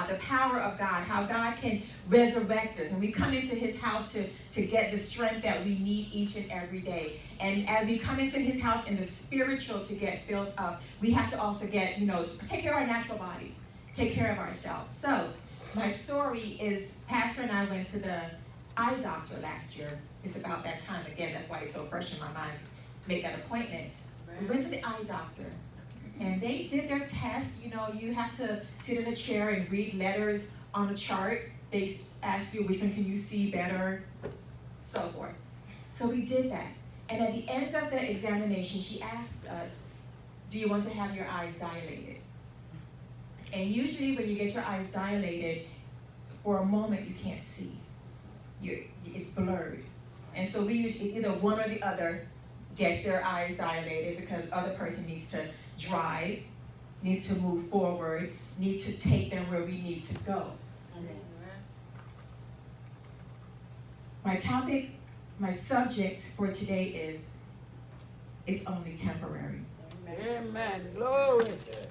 God, the power of God, how God can resurrect us. And we come into his house to get the strength that we need each and every day. And as we come into his house in the spiritual to get filled up, we have to also get, take care of our natural bodies, take care of ourselves. So my story is Pastor and I went to the eye doctor last year. It's about that time again. That's why it's so fresh in my mind. Make that appointment. We went to the eye doctor. And they did their test. You have to sit in a chair and read letters on a chart. They ask you which one can you see better, so forth. So we did that. And at the end of the examination, she asked us, do you want to have your eyes dilated? And usually when you get your eyes dilated, for a moment you can't see. It's blurred. And so it's either one or the other gets their eyes dilated because the other person needs to drive, needs to move forward, needs to take them where we need to go. My subject for today is, it's only temporary. Amen. Glory.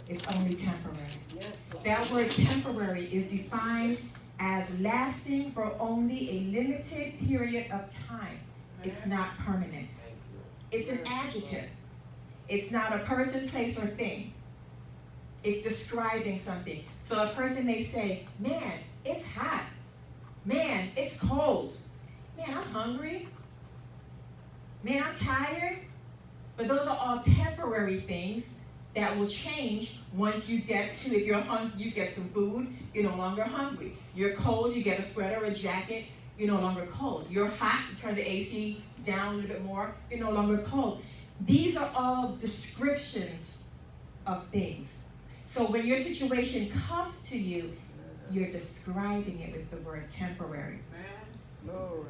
It's only temporary. That word temporary is defined as lasting for only a limited period of time. It's not permanent. It's an adjective. It's not a person, place, or thing. It's describing something. So a person may say, man, it's hot. Man, it's cold. Man, I'm hungry. Man, I'm tired. But those are all temporary things that will change once you get to, if you're hungry, you get some food, you're no longer hungry. You're cold, you get a sweater or a jacket, you're no longer cold. You're hot, you turn the AC down a little bit more, you're no longer cold. These are all descriptions of things. So when your situation comes to you, you're describing it with the word temporary. Glory.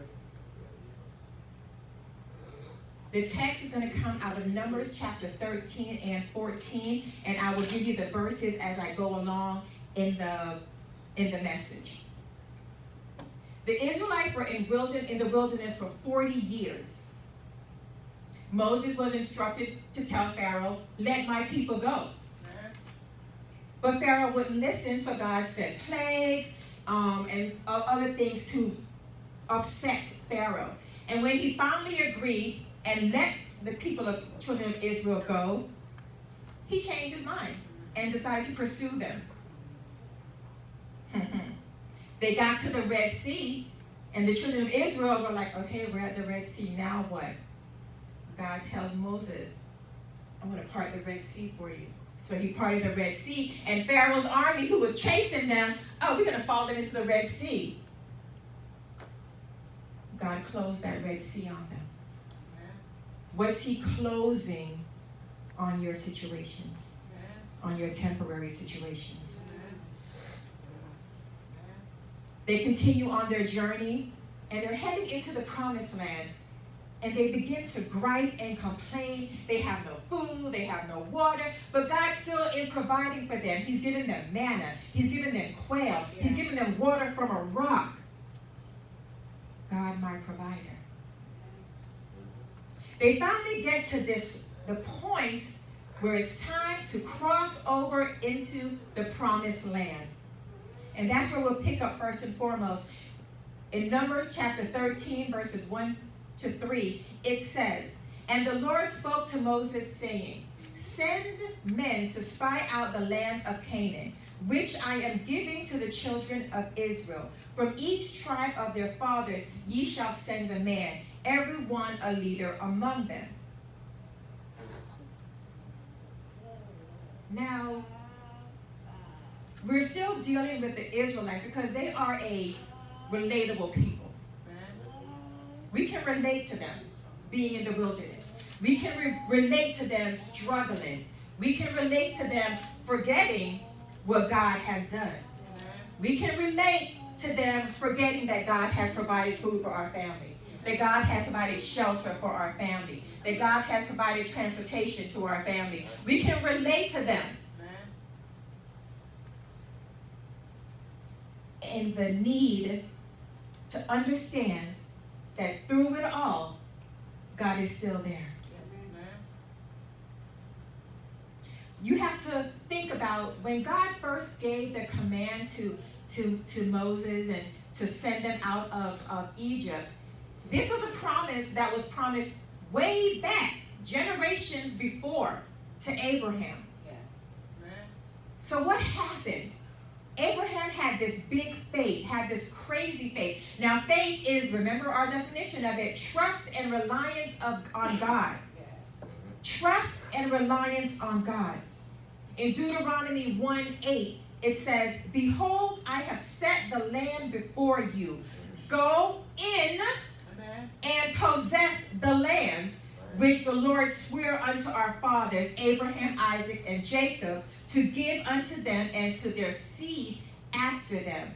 The text is going to come out of Numbers chapter 13 and 14, and I will give you the verses as I go along in the message. The Israelites were in the wilderness for 40 years. Moses was instructed to tell Pharaoh, let my people go. But Pharaoh wouldn't listen, so God sent plagues and other things to upset Pharaoh. And when he finally agreed and let the children of Israel go, he changed his mind and decided to pursue them. They got to the Red Sea, and the children of Israel were like, okay, we're at the Red Sea, now what? God tells Moses, I'm going to part the Red Sea for you. So he parted the Red Sea, and Pharaoh's army, who was chasing them, we're going to follow them into the Red Sea. God closed that Red Sea on them. What's he closing on your situations, on your temporary situations? They continue on their journey, and they're heading into the promised land. And they begin to gripe and complain. They have no food, they have no water, but God still is providing for them. He's giving them manna, he's giving them quail, he's giving them water from a rock. God, my provider. They finally get to the point where it's time to cross over into the promised land. And that's where we'll pick up first and foremost. In Numbers chapter 13, verses 1 to 3, it says, and the Lord spoke to Moses, saying, send men to spy out the land of Canaan, which I am giving to the children of Israel. From each tribe of their fathers ye shall send a man, every one a leader among them. Now, we're still dealing with the Israelites because they are a relatable people. We can relate to them being in the wilderness. We can relate to them struggling. We can relate to them forgetting what God has done. We can relate to them forgetting that God has provided food for our family, that God has provided shelter for our family, that God has provided transportation to our family. We can relate to them in the need to understand that through it all, God is still there. You have to think think about when God first gave the command to Moses and to send them out of Egypt, this was a promise that was promised way back, generations before, to Abraham. So what happened? Abraham had this big faith, had this crazy faith. Now faith is, remember our definition of it, trust and reliance on God. Trust and reliance on God. In Deuteronomy 1:8, it says, behold, I have set the land before you. Go in and possess the land which the Lord sware unto our fathers, Abraham, Isaac, and Jacob, to give unto them and to their seed after them.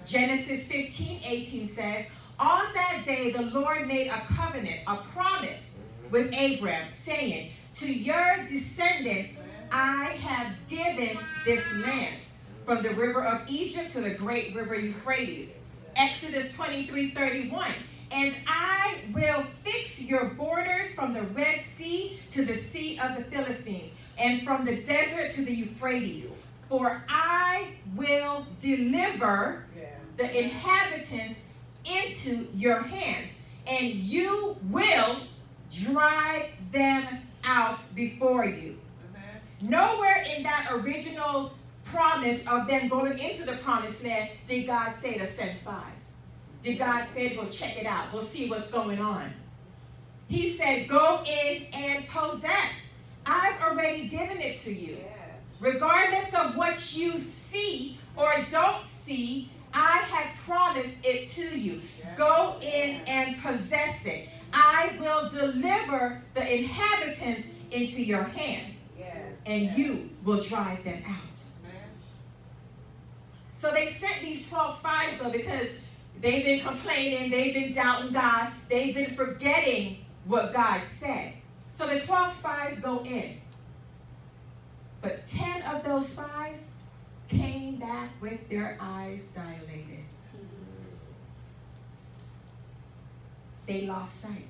Genesis 15:18 says, on that day the Lord made a covenant, a promise with Abraham, saying, to your descendants I have given this land, from the river of Egypt to the great river Euphrates. Exodus 23:31. And I will fix your borders from the Red Sea to the Sea of the Philistines, and from the desert to the Euphrates. For I will deliver the inhabitants into your hands, and you will drive them out before you. Nowhere in that original promise of them going into the promised land did God say to send spies. Did God say, go check it out, go see what's going on? He said, go in and possess. I've already given it to you. Regardless of what you see or don't see, I have promised it to you. Go in and possess it. I will deliver the inhabitants into your hand, and you will drive them out. So they sent these 12 spies, though, because they've been complaining, they've been doubting God, they've been forgetting what God said. So the 12 spies go in. But 10 of those spies came back with their eyes dilated. They lost sight.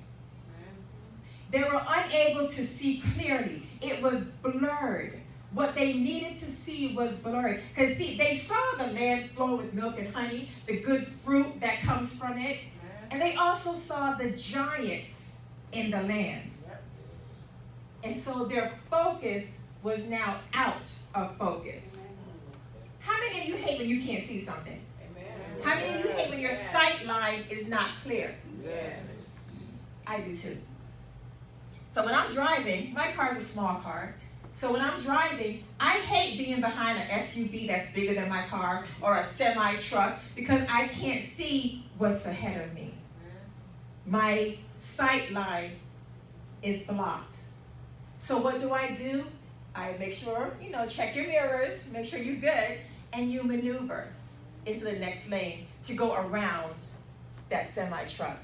They were unable to see clearly. It was blurred. What they needed to see was blurred. Because see, they saw the land flow with milk and honey, the good fruit that comes from it. And they also saw the giants in the land. And so their focus was now out of focus. How many of you hate when you can't see something? How many of you hate when your sight line is not clear? I do too. So when I'm driving, my car is a small car. So when I'm driving, I hate being behind an SUV that's bigger than my car or a semi-truck because I can't see what's ahead of me. My sight line is blocked. So what do? I make sure, check your mirrors, make sure you're good, and you maneuver into the next lane to go around that semi-truck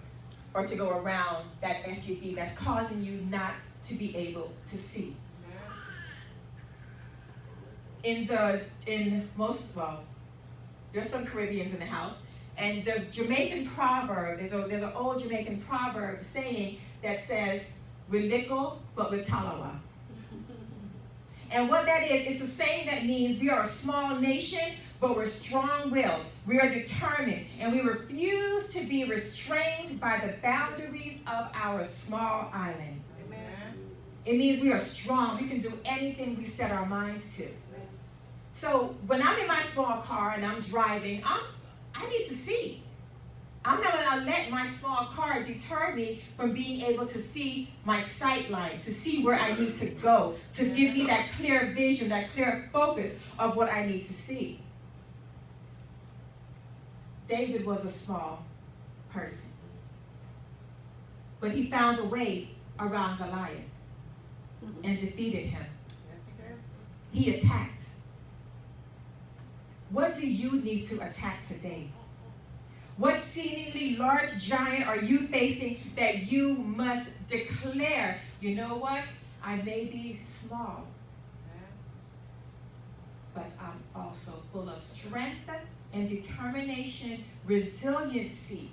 or to go around that SUV that's causing you not to be able to see. There's some Caribbeans in the house, and the Jamaican proverb, there's an old Jamaican proverb saying that says, "Wiliko but with talawa." And what that is, it's a saying that means we are a small nation, but we're strong-willed. We are determined, and we refuse to be restrained by the boundaries of our small island. Amen. It means we are strong. We can do anything we set our minds to. So when I'm in my small car and I'm driving, I need to see. I'm not going to let my small car deter me from being able to see my sight line, to see where I need to go, to give me that clear vision, that clear focus of what I need to see. David was a small person, but he found a way around Goliath and defeated him. He attacked. What do you need to attack today? What seemingly large giant are you facing that you must declare, you know what? I may be small, but I'm also full of strength and determination, resiliency.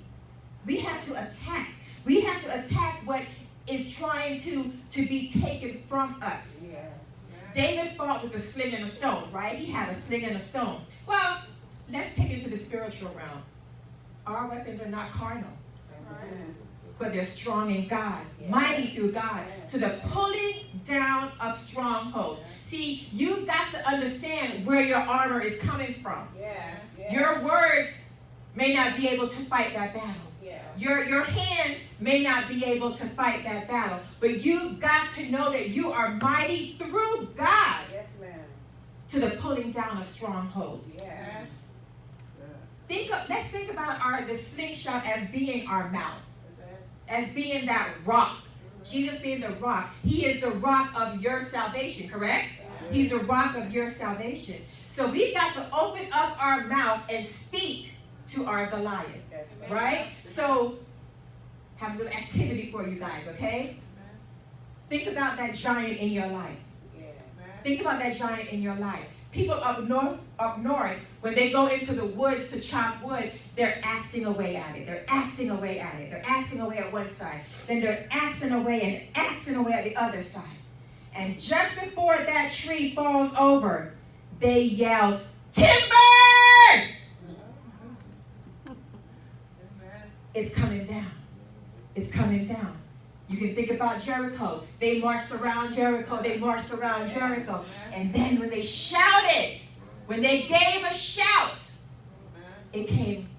We have to attack. We have to attack what is trying to be taken from us. David fought with a sling and a stone, right? He had a sling and a stone. Well, let's take it to the spiritual realm. Our weapons are not carnal, but they're strong in God, mighty through God, to the pulling down of strongholds. See, you've got to understand where your armor is coming from. Your words may not be able to fight that battle. Your hands may not be able to fight that battle, but you've got to know that you are mighty through God to the pulling down of strongholds. Let's think about the slingshot as being our mouth, as being that rock. Jesus being the rock. He is the rock of your salvation, correct? He's the rock of your salvation. So we've got to open up our mouth and speak to our Goliath, right? So have some activity for you guys, okay? Think about that giant in your life. Think about that giant in your life. People up north, when they go into the woods to chop wood, they're axing away at it. They're axing away at it. They're axing away at one side. Then they're axing away and axing away at the other side. And just before that tree falls over, they yell, "Timber!" It's coming down. It's coming down. You can think about Jericho. They marched around Jericho. They marched around Jericho. And then when they shouted, when they gave a shout, it came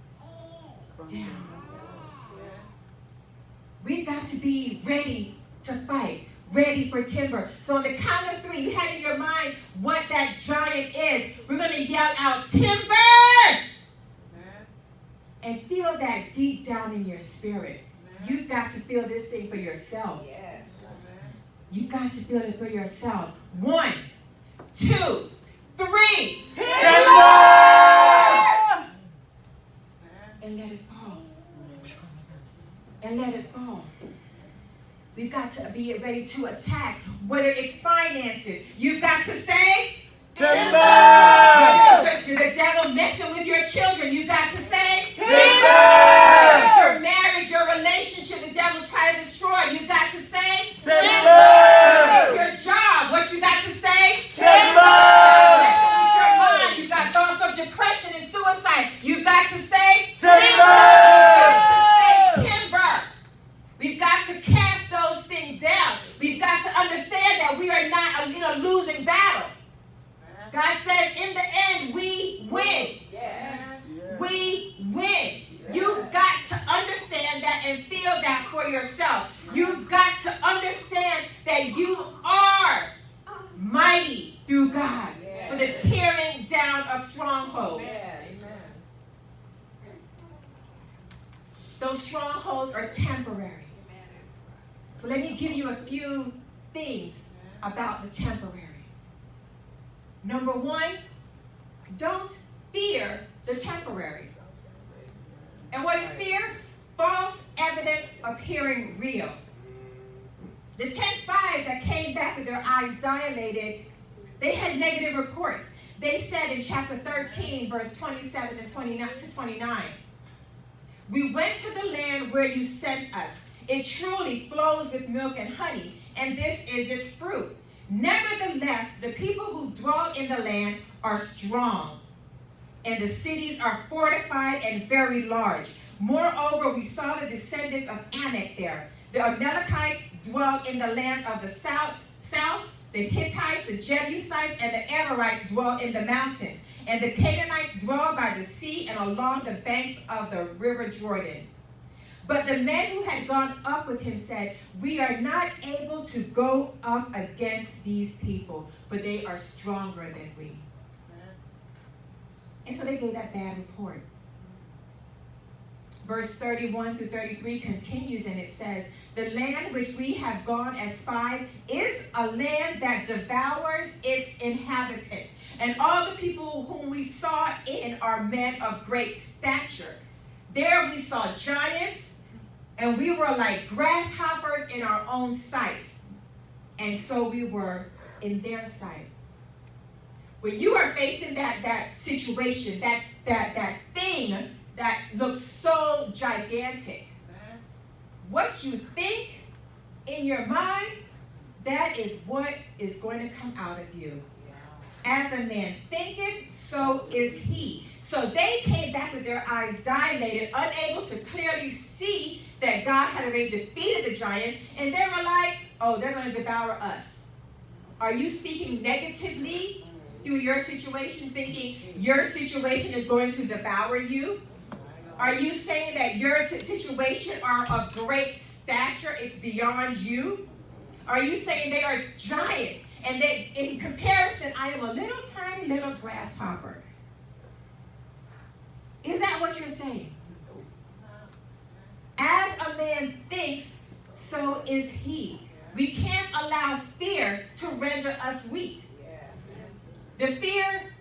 down. We've got to be ready to fight, ready for timber. So on the count of 3, you have in your mind what that giant is. We're going to yell out, "Timber!" And feel that deep down in your spirit. You've got to feel this thing for yourself. You've got to feel it for yourself. 1, 2, 3. Timber! And let it fall. And let it fall. We've got to be ready to attack, whether it's finances. You've got to say, Timber! whether it's the devil messing with your children, you've got to say, Timber! whether it's your marriage, your relationship, the devil's trying to destroy, you've got to say, Timber! whether it's your job, what you got to say, Timber! messing with your mind, you've got thoughts of depression and suicide, you've got to say, Timber! We've got to cast those things down. We've got to understand that we are not in a losing battle. God says, in the end, we win. We win. You've got to understand that and feel that for yourself. You've got to understand that you are mighty through God for the tearing down of strongholds. Those strongholds are temporary. So let me give you a few things about the temporary. Number 1, don't fear the temporary. And what is fear? False evidence appearing real. The 10 spies that came back with their eyes dilated, they had negative reports. They said in chapter 13, verse 27 and 29 to 29, "We went to the land where you sent us. It truly flows with milk and honey, and this is its fruit. Nevertheless, the people who dwell in the land are strong, and the cities are fortified and very large. Moreover, we saw the descendants of Anak there. The Amalekites dwell in the land of the south. The Hittites, the Jebusites, and the Amorites dwell in the mountains. And the Canaanites dwell by the sea and along the banks of the river Jordan. But the men who had gone up with him said, 'We are not able to go up against these people, for they are stronger than we.'" And so they gave that bad report. Verse 31 through 33 continues, and it says, "The land which we have gone as spies is a land that devours its inhabitants. And all the people whom we saw in are men of great stature. There we saw giants, and we were like grasshoppers in our own sight. And so we were in their sight." When you are facing that situation, that thing that looks so gigantic, what you think in your mind, that is what is going to come out of you. As a man thinketh, so is he. So they came back with their eyes dilated, unable to clearly see that God had already defeated the giants, and they were like, oh, they're going to devour us. Are you speaking negatively through your situation, thinking your situation is going to devour you? Are you saying that your situation are of great stature, it's beyond you? Are you saying they are giants, and that in comparison, I am a little tiny little grasshopper? Is that what you're saying? As a man thinks, so is he. We can't allow fear to render us weak. The fear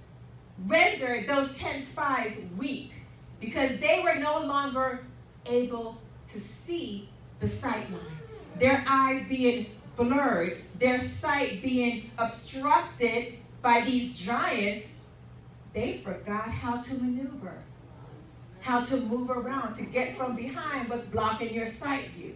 rendered those 10 spies weak because they were no longer able to see the sight line. Their eyes being blurred, their sight being obstructed by these giants, they forgot how to maneuver, how to move around, to get from behind what's blocking your sight view.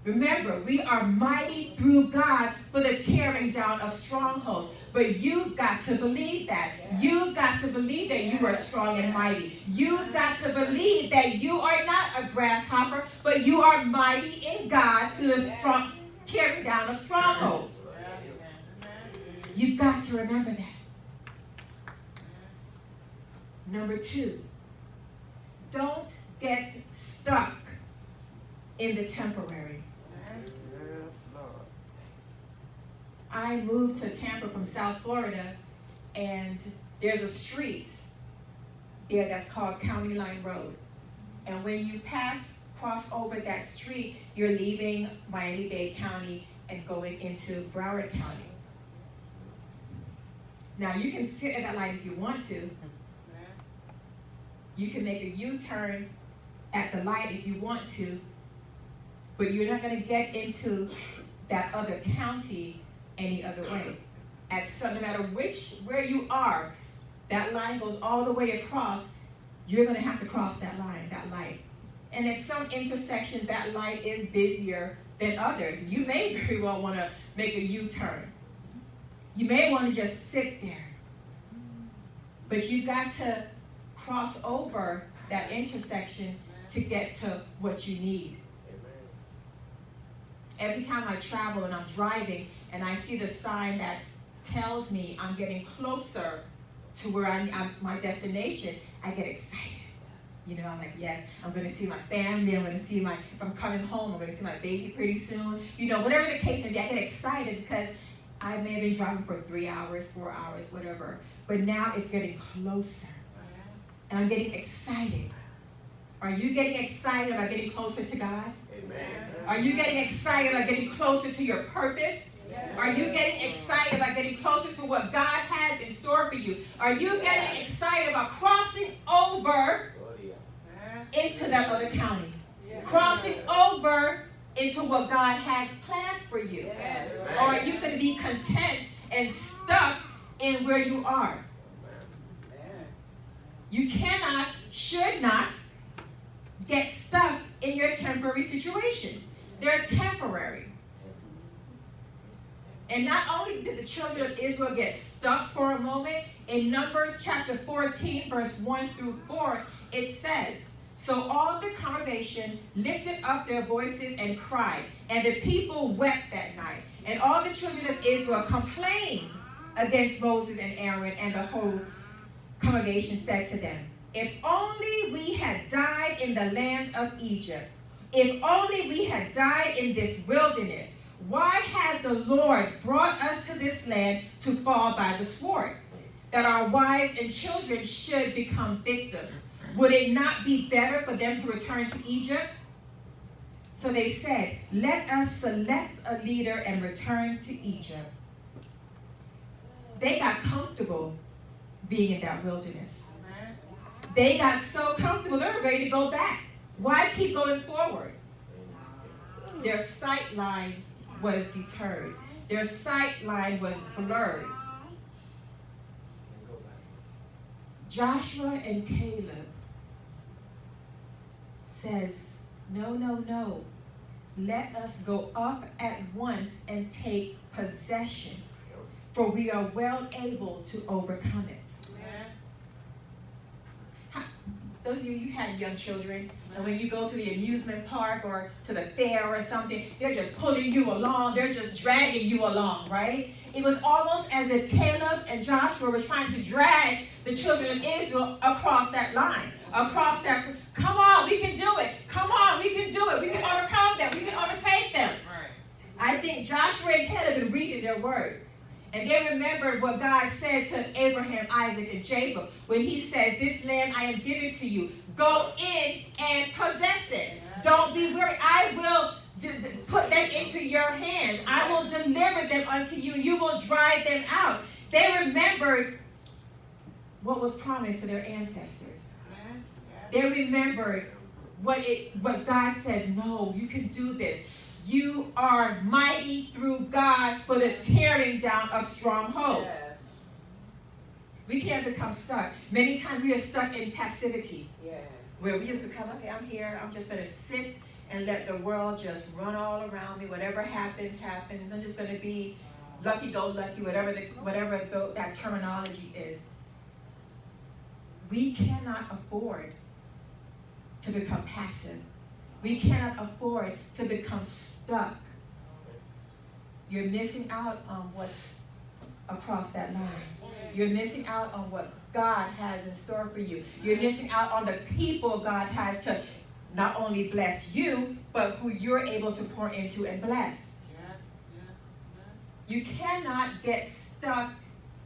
Remember, we are mighty through God for the tearing down of strongholds. But you've got to believe that. You've got to believe that you are strong and mighty. You've got to believe that you are not a grasshopper, but you are mighty in God through the strong tearing down of strongholds. You've got to remember that. Number 2, don't get stuck in the temporary. I moved to Tampa from South Florida, and there's a street there that's called County Line Road. And when you cross over that street, you're leaving Miami-Dade County and going into Broward County. Now, you can sit at that light if you want to. You can make a U-turn at the light if you want to, but you're not going to get into that other county any other way. No matter where you are, that line goes all the way across. You're going to have to cross that line, that light. And at some intersections, that light is busier than others. You may very well want to make a U-turn. You may want to just sit there. But you've got to cross over that intersection to get to what you need. Every time I travel and I'm driving and I see the sign that tells me I'm getting closer to where I'm my destination, I get excited. You know, I'm like, yes, I'm going to see my family. I'm going to see if I'm coming home, I'm going to see my baby pretty soon. You know, whatever the case may be, I get excited because I may have been driving for 3 hours, 4 hours, whatever. But now it's getting closer. And I'm getting excited. Are you getting excited about getting closer to God? Amen. Are you getting excited about getting closer to your purpose? Are you getting excited about getting closer to what God has in store for you? Are you getting excited about crossing over into that other county? Crossing over into what God has planned for you? Or are you going to be content and stuck in where you are? You cannot, should not, get stuck in your temporary situations. They're temporary. And not only did the children of Israel get stuck for a moment, in Numbers chapter 14, verse 1 through 4, it says, so all the congregation lifted up their voices and cried, and the people wept that night. And all the children of Israel complained against Moses and Aaron, and the whole congregation said to them, if only we had died in the land of Egypt. If only we had died in this wilderness. Why has the Lord brought us to this land to fall by the sword, that our wives and children should become victims? Would it not be better for them to return to Egypt? So they said, let us select a leader and return to Egypt. They got comfortable being in that wilderness. They got so comfortable, they were ready to go back. Why keep going forward? Their sight line was deterred. Their sight line was blurred. Joshua and Caleb says, no, no, no. let us go up at once and take possession, for we are well able to overcome it. Those of you had young children, and when you go to the amusement park or to the fair or something, they're just pulling you along, they're just dragging you along, right? It was almost as if Caleb and Joshua were trying to drag the children of Israel across that line, across that, come on, we can do it, come on, we can do it, we can overcome them, we can overtake them. I think Joshua and Caleb had been reading their word. And they remembered what God said to Abraham, Isaac, and Jacob when he said, this land I am giving to you. Go in and possess it. Don't be weary. I will put them into your hands. I will deliver them unto you. You will drive them out. They remembered what was promised to their ancestors. They remembered what God says, no, you can do this. You are mighty through God for the tearing down of strongholds. Yes. We can't become stuck. Many times we are stuck in passivity. Yes. Where we just become, okay, I'm here. I'm just going to sit and let the world just run all around me. Whatever happens, happens. I'm just going to be lucky-go-lucky, whatever that terminology is. We cannot afford to become passive. We cannot afford to become stuck. You're missing out on what's across that line. You're missing out on what God has in store for you. You're missing out on the people God has to not only bless you, but who you're able to pour into and bless. You cannot get stuck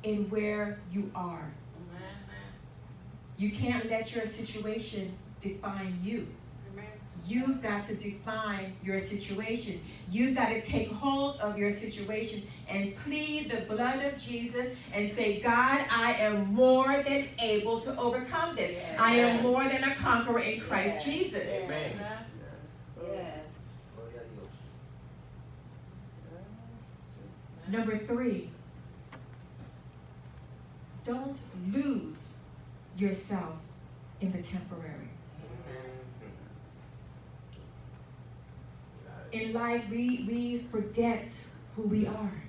in where you are. You can't let your situation define you. You've got to define your situation. You've got to take hold of your situation and plead the blood of Jesus and say, God, I am more than able to overcome this. Yes. I am more than a conqueror in Christ Jesus. Amen. Yes. Number 3, don't lose yourself in the temporary. In life, we forget who we are.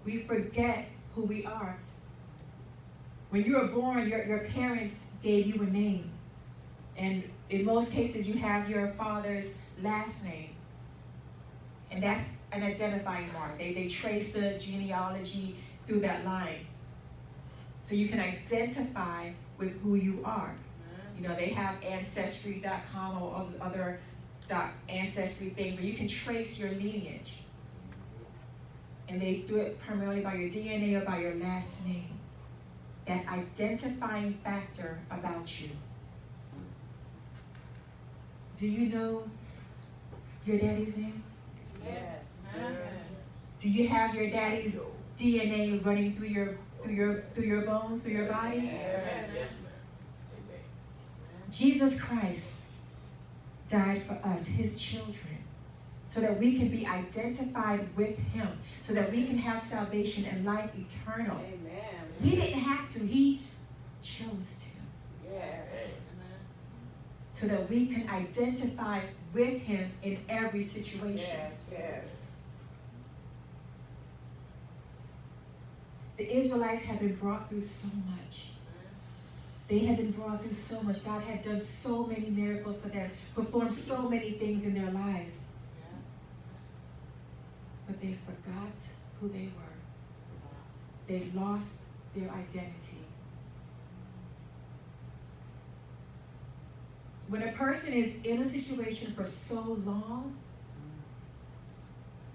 We forget who we are. When you were born, your parents gave you a name. And in most cases, you have your father's last name. And that's an identifying mark. They trace the genealogy through that line. So you can identify with who you are. You know, they have Ancestry.com or other ancestry thing where you can trace your lineage. And they do it primarily by your DNA or by your last name. That identifying factor about you. Do you know your daddy's name? Yes. Do you have your daddy's DNA running through your bones, through your body? Yes. Jesus Christ died for us, his children, so that we can be identified with him, so that we can have salvation and life eternal. Amen. He didn't have to, he chose to. Yes. So that we can identify with him in every situation. Yes. The Israelites have been brought through so much. They had been brought through so much. God had done so many miracles for them, performed so many things in their lives. But they forgot who they were. They lost their identity. When a person is in a situation for so long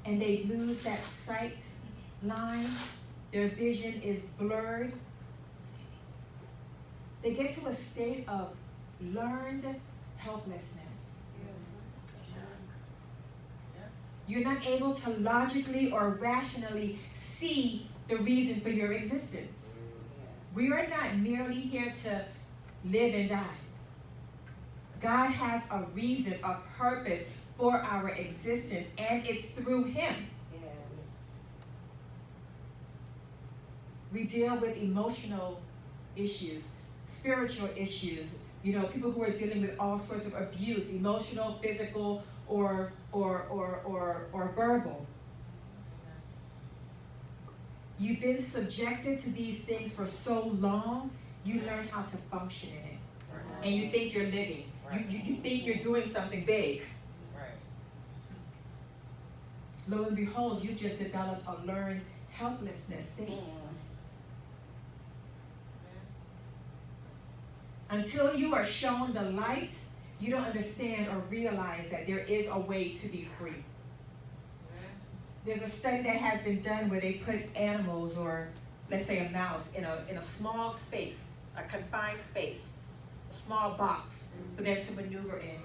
and they lose that sight line, their vision is blurred, they get to a state of learned helplessness. You're not able to logically or rationally see the reason for your existence. We are not merely here to live and die. God has a reason, a purpose for our existence, and it's through him. We deal with emotional issues, spiritual issues, people who are dealing with all sorts of abuse, emotional, physical, or verbal. You've been subjected to these things for so long, you learn how to function in it. And you think you're living. You think you're doing something big. Lo and behold, you just developed a learned helplessness state. Until you are shown the light, you don't understand or realize that there is a way to be free. There's a study that has been done where they put animals, or let's say a mouse, in a small space, a confined space, a small box for them to maneuver in.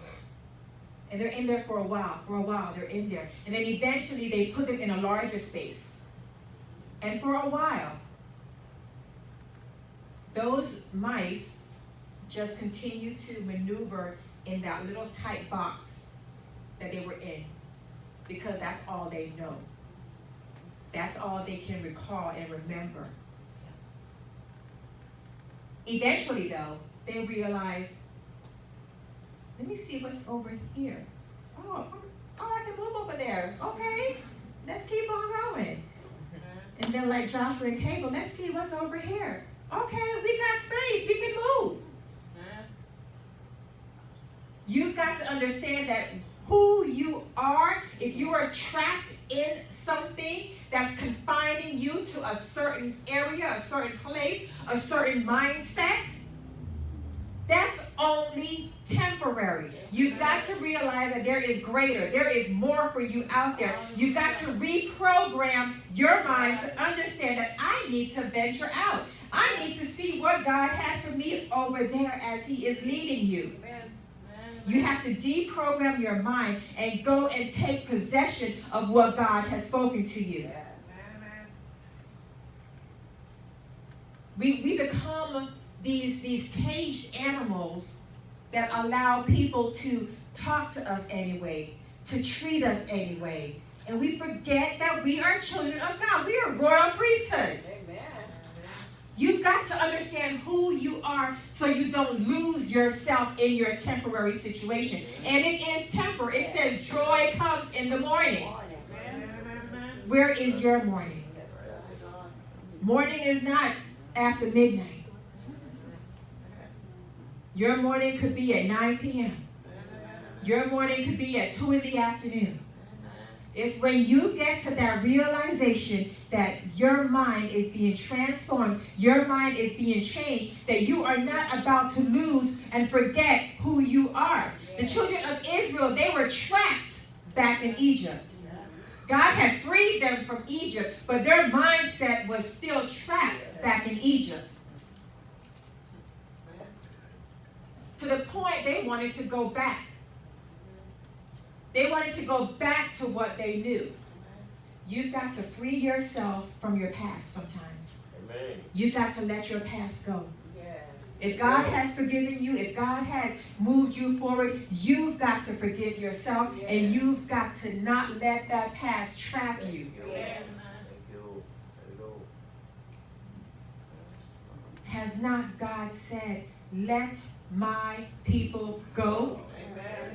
And they're in there for a while they're in there. And then eventually they put them in a larger space. And for a while, those mice just continue to maneuver in that little tight box that they were in, because that's all they know. That's all they can recall and remember. Eventually, though, they realize, let me see what's over here. Oh, I can move over there. Okay, let's keep on going. And then like Joshua and Caleb, let's see what's over here. Okay, we got space, we can move. You've got to understand that who you are, if you are trapped in something that's confining you to a certain area, a certain place, a certain mindset, that's only temporary. You've got to realize that there is greater, there is more for you out there. You've got to reprogram your mind to understand that I need to venture out. I need to see what God has for me over there as He is leading you. You have to deprogram your mind and go and take possession of what God has spoken to you. We become these caged animals that allow people to talk to us anyway, to treat us anyway. And we forget that we are children of God. We are royal priesthood. You've got to understand who you are so you don't lose yourself in your temporary situation. And it is temporary. It says joy comes in the morning. Where is your morning? Morning is not after midnight. Your morning could be at 9 p.m. Your morning could be at 2 in the afternoon. It's when you get to that realization that your mind is being transformed, your mind is being changed, that you are not about to lose and forget who you are. The children of Israel, they were trapped back in Egypt. God had freed them from Egypt, but their mindset was still trapped back in Egypt. To the point they wanted to go back. They wanted to go back to what they knew. You've got to free yourself from your past sometimes. Amen. You've got to let your past go. If God has forgiven you, if God has moved you forward, you've got to forgive yourself, and you've got to not let that past trap you. Has not God said, let my people go?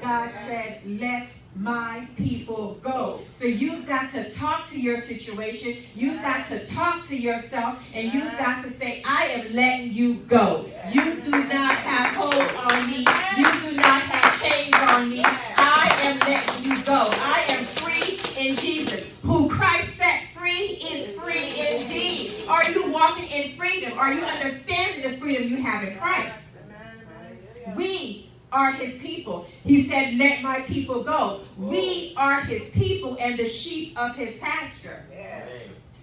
God said, let my people go. So you've got to talk to your situation. You've got to talk to yourself, and you've got to say, I am letting you go. You do not have hold on me. You do not have chains on me. I am letting you go. I am free in Jesus. Who Christ set free is free indeed. Are you walking in freedom? Are you understanding the freedom you have in Christ? We are His people. He said, let my people go. We are His people and the sheep of His pasture.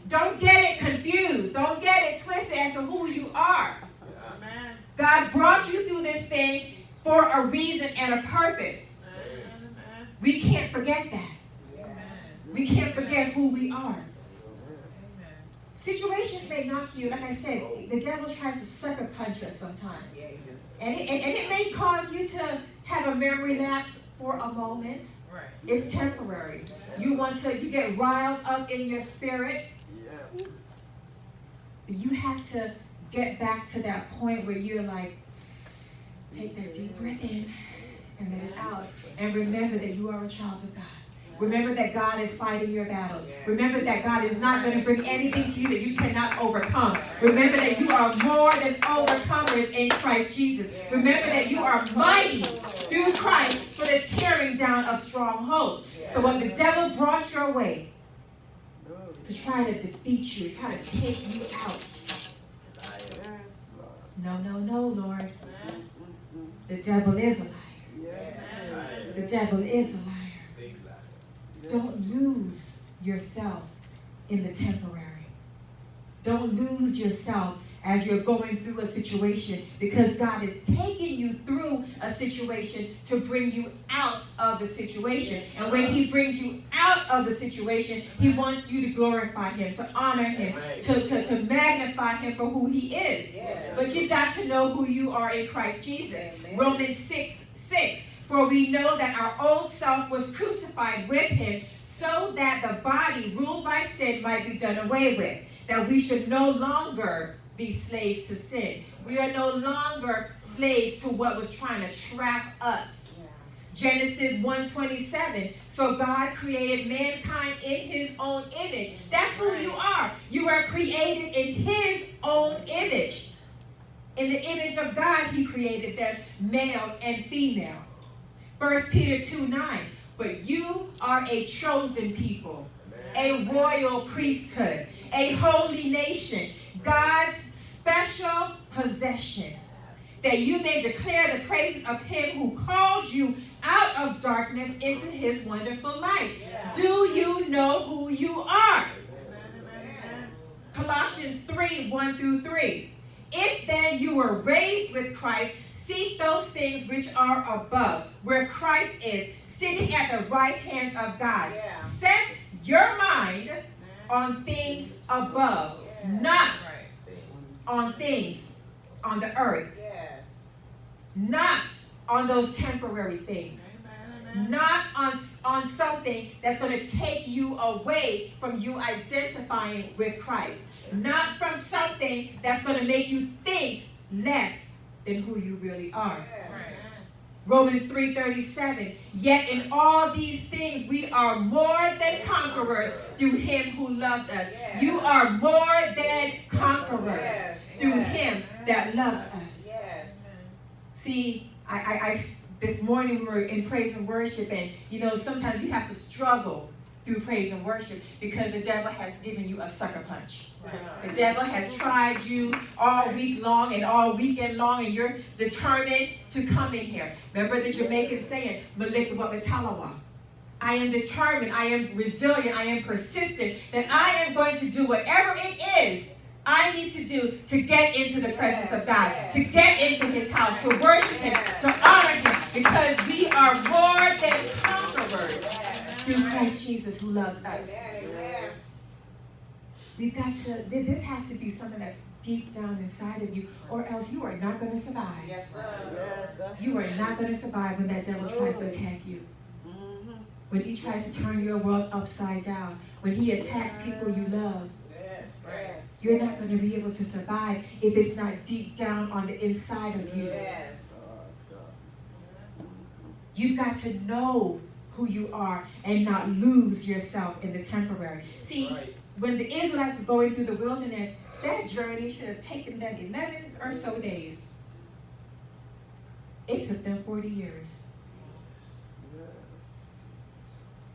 Don't get it confused. Don't get it twisted as to who you are. God brought you through this thing for a reason and a purpose. We can't forget that. We can't forget who we are. Situations may knock you, like I said, the devil tries to sucker punch us sometimes. And it may cause you to have a memory lapse for a moment. Right. It's temporary. You get riled up in your spirit. Yeah. You have to get back to that point where you're like, take that deep breath in and let it out. And remember that you are a child of God. Remember that God is fighting your battles. Remember that God is not going to bring anything to you that you cannot overcome. Remember that you are more than overcomers in Christ Jesus. Remember that you are mighty through Christ for the tearing down of strongholds. So when the devil brought your way to try to defeat you, try to take you out, no, Lord. The devil is a liar. The devil is a liar. Don't lose yourself in the temporary. Don't lose yourself as you're going through a situation, because God is taking you through a situation to bring you out of the situation. And when he brings you out of the situation, he wants you to glorify him, to honor him, to magnify him for who he is. But you've got to know who you are in Christ Jesus. Romans 6:6. For we know that our old self was crucified with him, so that the body ruled by sin might be done away with, that we should no longer be slaves to sin. We are no longer slaves to what was trying to trap us. Genesis 1:27. So God created mankind in his own image. That's who you are. You are created in his own image. In the image of God, he created them, male and female. 1 Peter 2:9. But you are a chosen people, a royal priesthood, a holy nation, God's special possession, that you may declare the praises of him who called you out of darkness into his wonderful light. Do you know who you are? Colossians 3:1-3. If then you were raised with Christ, seek those things which are above, where Christ is, sitting at the right hand of God. Set your mind on things above, not on things on the earth. Not on those temporary things. Not on something that's going to take you away from you identifying with Christ. Not from something that's going to make you think less than who you really are. Romans 3:37. Yet in all these things we are more than conquerors through him who loved us. You are more than conquerors through him that loved us. See, I this morning we were in praise and worship, and sometimes you have to struggle through praise and worship because the devil has given you a sucker punch. The devil has tried you all week long and all weekend long, and you're determined to come in here. Remember the Jamaican saying, Malik wa Talawa. I am determined, I am resilient, I am persistent, that I am going to do whatever it is I need to do to get into the presence of God, to get into his house, to worship him, to honor him, because we are more than conquerors through Christ Jesus who loved us. We've got to, this has to be something that's deep down inside of you, or else you are not going to survive. You are not going to survive when that devil tries to attack you. When he tries to turn your world upside down. When he attacks people you love. You're not going to be able to survive if it's not deep down on the inside of you. You've got to know who you are and not lose yourself in the temporary. See, when the Israelites were going through the wilderness, that journey should have taken them 11 or so days. It took them 40 years.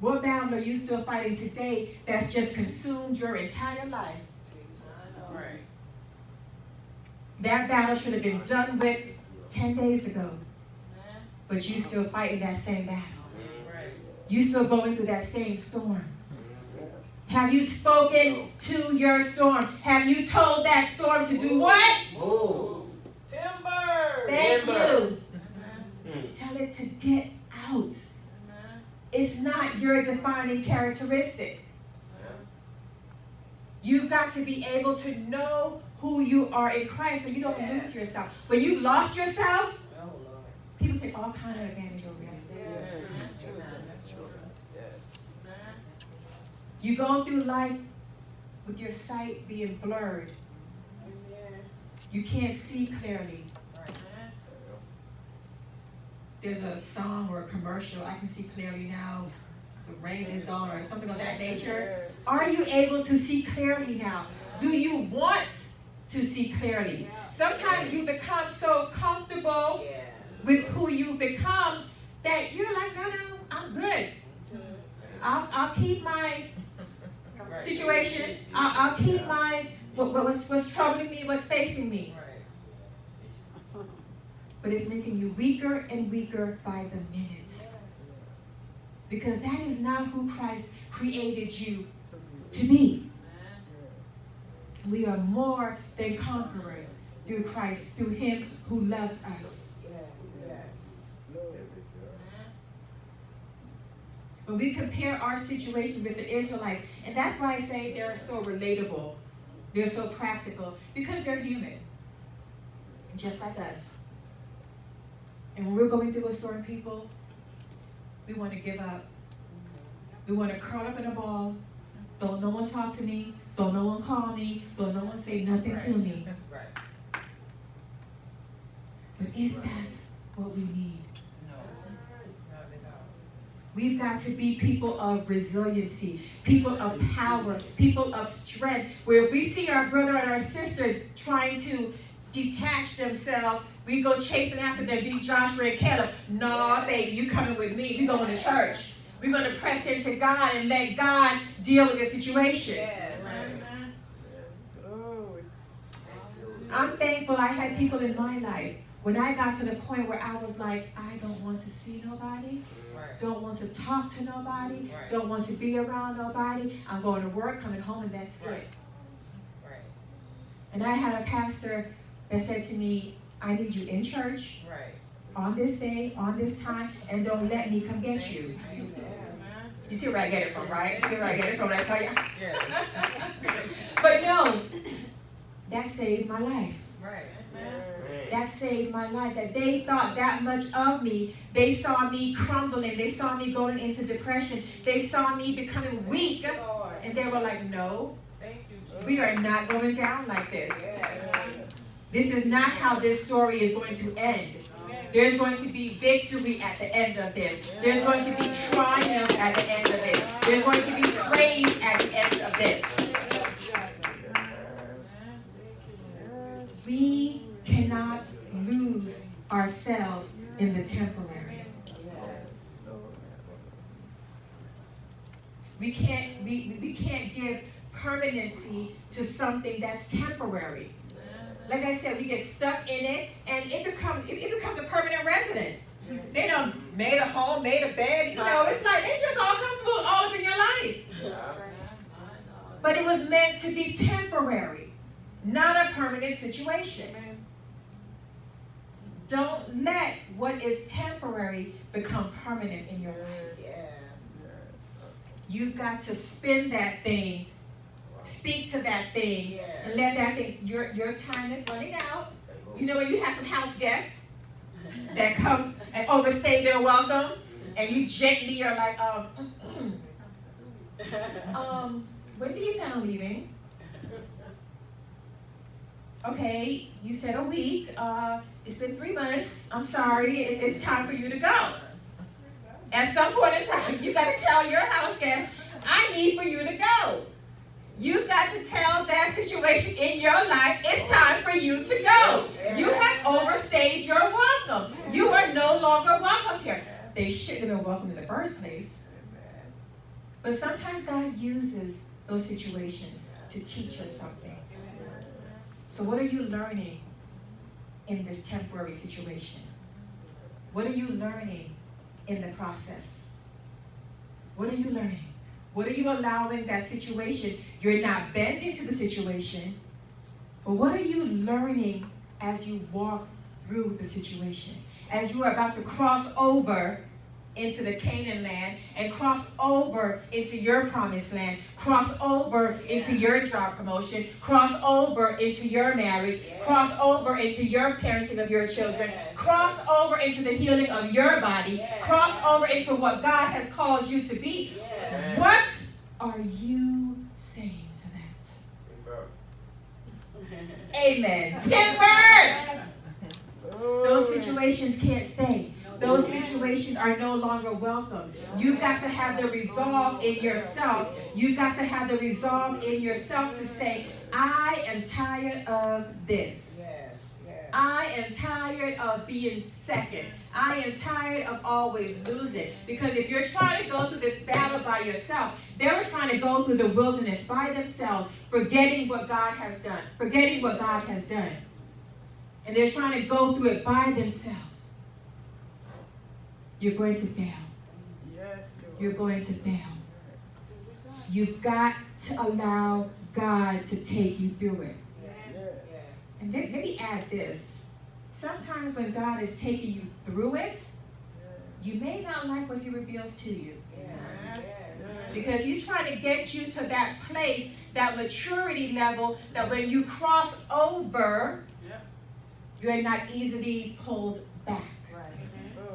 What battle are you still fighting today that's just consumed your entire life? That battle should have been done with 10 days ago. But you still fighting that same battle. You still going through that same storm. Have you spoken to your storm? Have you told that storm to do what? Move. Timber. Thank you. Tell it to get out. It's not your defining characteristic. You've got to be able to know who you are in Christ so you don't lose yourself. When you've lost yourself, people take all kind of advantage over you. You're going through life with your sight being blurred. You can't see clearly. there's a song or a commercial, I can see clearly now, the rain is gone or something of that nature. Are you able to see clearly now? Do you want to see clearly? Sometimes you become so comfortable with who you become that you're like, no, I'm good. I'll keep my situation. I'll keep my what's troubling me, what's facing me. But it's making you weaker and weaker by the minute. Because that is not who Christ created you to be. We are more than conquerors through Christ, through Him who loved us. When we compare our situation with the Israelites, and that's why I say they're so relatable, they're so practical, because they're human, just like us. And when we're going through a storm, people, we want to give up. We want to curl up in a ball. Don't no one talk to me. Don't no one call me. Don't no one say nothing to me. But is that what we need? We've got to be people of resiliency, people of power, people of strength, where if we see our brother and our sister trying to detach themselves, we go chasing after them, be Joshua and Caleb. No, baby, you coming with me. We going to church. We're going to press into God and let God deal with the situation. I'm thankful I had people in my life when I got to the point where I was like, I don't want to see nobody, don't want to talk to nobody, don't want to be around nobody. I'm going to work, coming home, and that's it. And I had a pastor that said to me, I need you in church on this day, on this time, and don't let me come get you. You see where I get it from, right? You see where I get it from when I tell you? But no, that saved my life. That saved my life. That they thought that much of me. They saw me crumbling. They saw me going into depression. They saw me becoming weak. And they were like, no, we are not going down like this. This is not how this story is going to end. There's going to be victory at the end of this. There's going to be triumph at the end of this. There's going to be praise at the end of this. We cannot lose ourselves in the temporary. We can't give permanency to something that's temporary. Like I said, we get stuck in it, and it becomes a permanent resident. They done made a home, made a bed. You know, it's like they're just all comfortable all up in your life. But it was meant to be temporary, not a permanent situation. Don't let what is temporary become permanent in your life. You've got to spin that thing. Speak to that thing and let that thing, your time is running out. You know when you have some house guests that come and overstay their welcome, and you gently are like, when do you plan on leaving? Okay, you said a week. It's been 3 months. I'm sorry, it's time for you to go. At some point in time, you got to tell your house guest, I need for you to go. You've got to tell that situation in your life, it's time for you to go. You have overstayed your welcome. You are no longer welcomed here. They shouldn't have been welcome in the first place. But sometimes God uses those situations to teach us something. So what are you learning in this temporary situation? What are you learning in the process? What are you learning? What are you allowing that situation? You're not bending to the situation, but what are you learning as you walk through the situation? As you are about to cross over into the Canaan land and cross over into your promised land, cross over into your job promotion, cross over into your marriage, cross over into your parenting of your children, cross over into the healing of your body, cross over into what God has called you to be. What are you saying to that? Amen. Timber! Those situations can't stay. Those situations are no longer welcome. You've got to have the resolve in yourself. You've got to have the resolve in yourself to say, I am tired of this. I am tired of being second. I am tired of always losing. Because if you're trying to go through this battle by yourself, they were trying to go through the wilderness by themselves, forgetting what God has done. Forgetting what God has done. And they're trying to go through it by themselves. You're going to fail. You're going to fail. You've got to allow God to take you through it. And let me add this. Sometimes when God is taking you through it, you may not like what he reveals to you. Because he's trying to get you to that place, that maturity level, that when you cross over, you're not easily pulled back.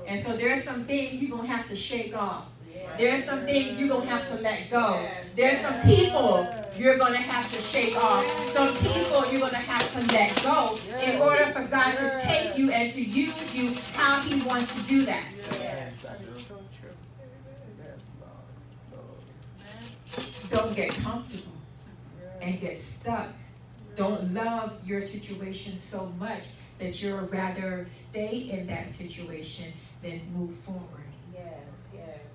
And so there's some things you're going to have to shake off. There's some things you're going to have to let go. There's some people you're going to have to shake off. Some people you're going to have to let go in order for God to take you and to use you how he wants to do that. Don't get comfortable and get stuck. Don't love your situation so much that you'll rather stay in that situation than move forward.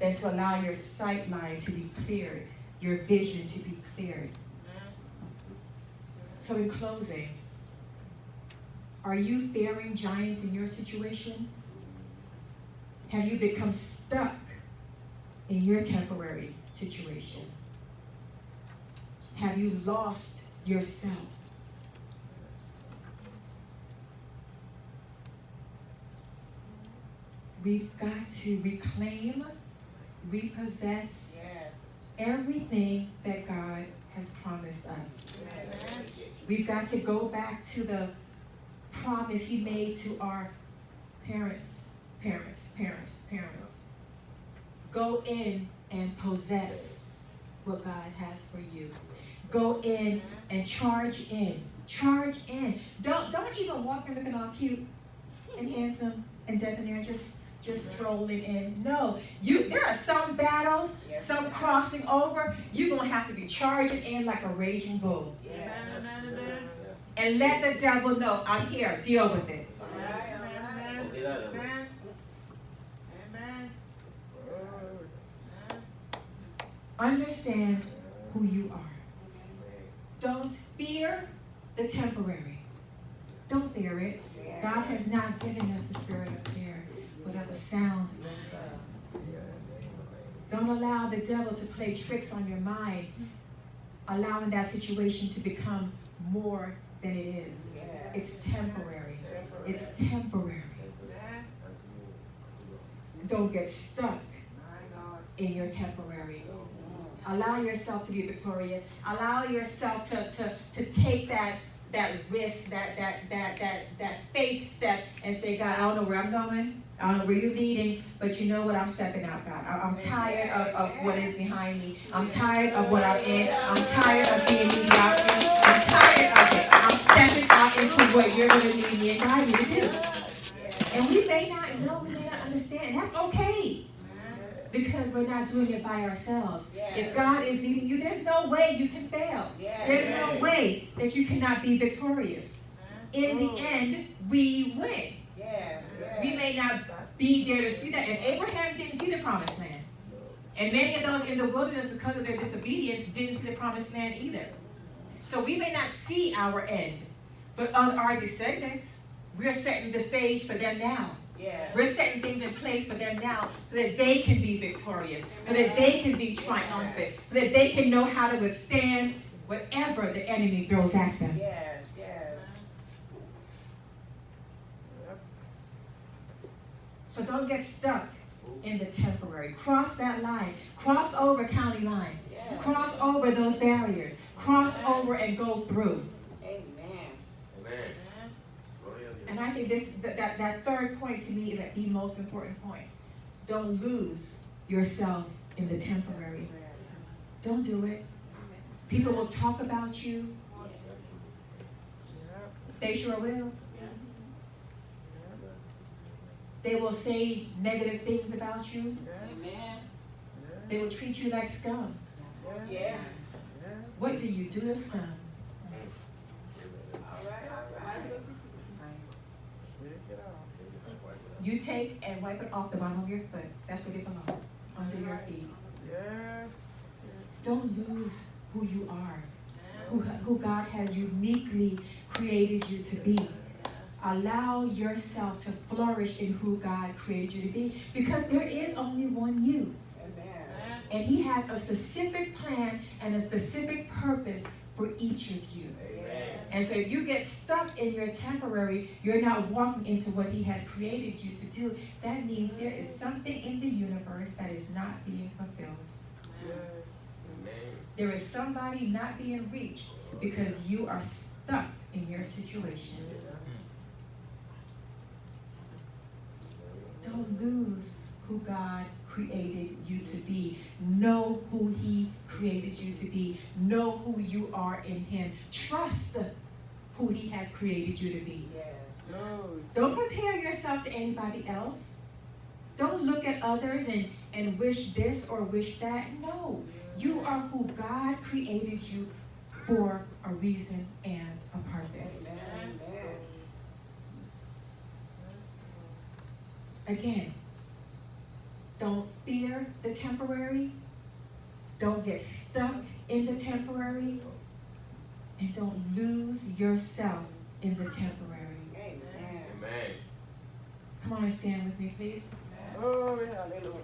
Than to allow your sight line to be cleared, your vision to be cleared. So in closing, are you fearing giants in your situation? Have you become stuck in your temporary situation? Have you lost yourself? We've got to reclaim, repossess everything that God has promised us. We've got to go back to the promise he made to our parents. Go in and possess what God has for you. Go in and charge in. Charge in. Don't even walk in looking all cute and handsome and debonair, just strolling in. No, there are some battles, some crossing over, you're going to have to be charging in like a raging bull. And let the devil know, I'm here, deal with it. Understand who you are. Don't fear the temporary. Don't fear it. God has not given us the spirit of fear, but of a sound mind. Don't allow the devil to play tricks on your mind, allowing that situation to become more than it is. It's temporary. It's temporary. Don't get stuck in your temporary. Allow yourself to be victorious. Allow yourself to take that risk, that faith step and say, God, I don't know where I'm going. I don't know where you're leading, but you know what? I'm stepping out, God. I'm tired of what is behind me. I'm tired of what I'm in. I'm tired of being mediocre. I'm tired of it. I'm stepping out into what you're going to lead me and guide me to do. And we may not know, we may not understand. That's okay. Because we're not doing it by ourselves. If God is leading you, there's no way you can fail. There's no way that you cannot be victorious. In the end, we win. We may not be there to see that. And Abraham didn't see the promised land. And many of those in the wilderness, because of their disobedience, didn't see the promised land either. So we may not see our end. But our descendants, we're setting the stage for them now. We're setting things in place for them now so that they can be victorious, so that they can be triumphant, so that they can know how to withstand whatever the enemy throws at them. So don't get stuck in the temporary. Cross that line. Cross over county line. Cross over those barriers. Cross over and go through. And I think that third point to me is the most important point. Don't lose yourself in the temporary. Don't do it. People will talk about you. They sure will. They will say negative things about you. Amen. They will treat you like scum. Yes. What do you do to scum? All right. You take and wipe it off the bottom of your foot. That's where they belong, under your feet. Yes. Don't lose who you are, who God has uniquely created you to be. Allow yourself to flourish in who God created you to be, because there is only one you. Amen. And He has a specific plan and a specific purpose for each of you. Amen. And so if you get stuck in your temporary, you're not walking into what He has created you to do. That means there is something in the universe that is not being fulfilled. There is somebody not being reached because you are stuck in your situation. Don't lose who God created you to be. Know who He created you to be. Know who you are in Him. Trust who He has created you to be. Yes. Don't compare yourself to anybody else. Don't look at others and wish this or wish that. No. You are who God created you for a reason and a purpose. Amen. Again, don't fear the temporary. Don't get stuck in the temporary. And don't lose yourself in the temporary. Amen. Amen. Come on and stand with me, please. Glory, hallelujah.